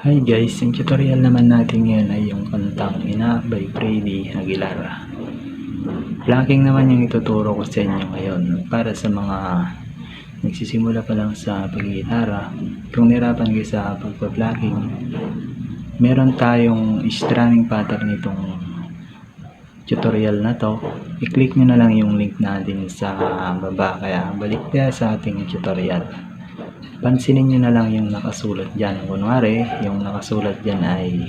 Hi guys, yung tutorial naman natin ngayon ay yung kantang Ina by Freddy Aguilar. Plucking naman yung ituturo ko sa inyo ngayon para sa mga nagsisimula pa lang sa paggitara. Kung nirapan kayo sa pagpa-plucking, meron tayong strumming pattern nitong tutorial na to. I-click nyo na lang yung link natin sa baba, kaya balik tayo sa ating tutorial. Pansinin nyo na lang yung nakasulat dyan. Kunwari, yung nakasulat dyan ay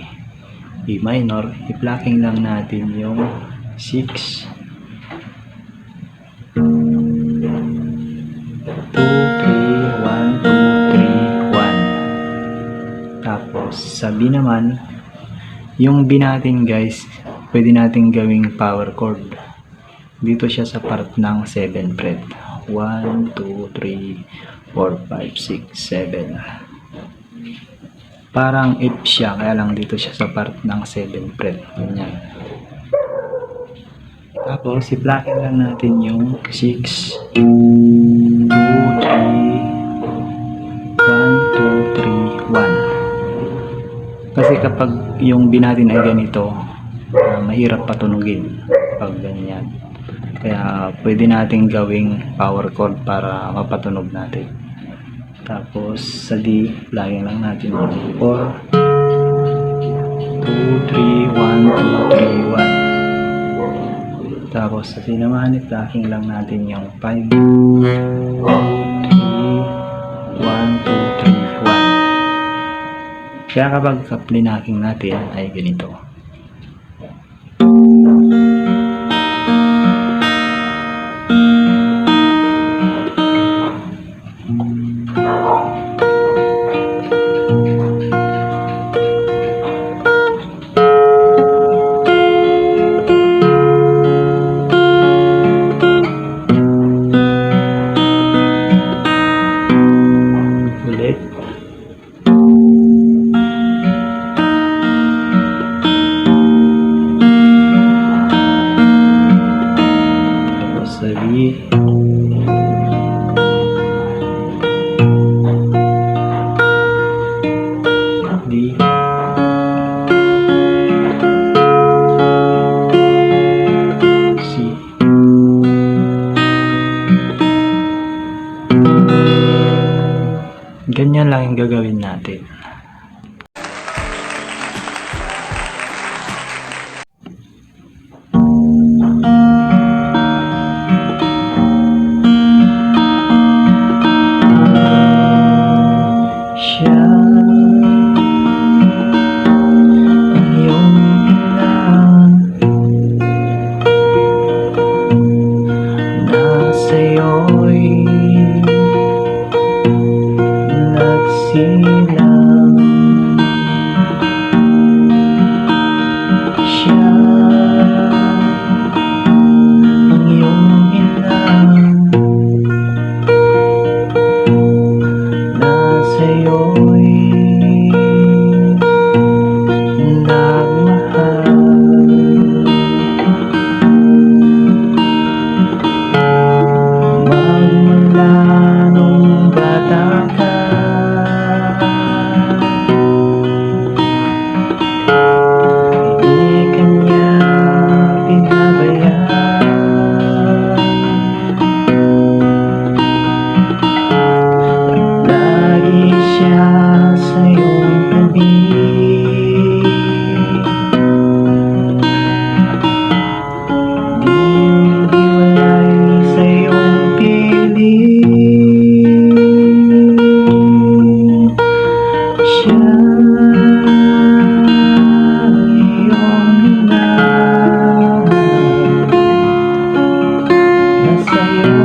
E minor. I-plucking lang natin yung 6, 2, 3, 1, 2, 3, 1. Tapos, sa B naman, yung B natin guys, pwede natin gawing power chord. Dito siya sa part ng 7 fret. 1, 2, 3, 4, 5, 6, 7. Parang F siya, kaya lang dito siya sa part ng 7 fret. Ganyan. Tapos, i-plucking lang natin yung 6, 2, 3, 1, 2, 3, 1. Kasi kapag yung B natin ay ganito, mahirap patunugin pag ganyan. Kaya pwede natin gawing power chord para mapatunog natin. Tapos sa D, plucking lang natin yung 4, 2, 3, 1, 2, 3, 1. Tapos sa C naman, i-plucking lang natin yung 5, 2, 3, 1, 2, 3, 1. Kaya kapag ka-plucking natin ay ganito. Ulit. Tapos sa B. D. C. Ganyan lang yung gagawin natin. Siya ang iyong ilan na sa'yo'y nagsilang. Siya ang iyong ilan na sa'yo'y nagmahal. Magmula nung bata ka, di kanya pinabayaan. Lagi siya sa iyong tabi. Di hiwalay sa iyong piling. Siya ang iyong ilan na sa'yo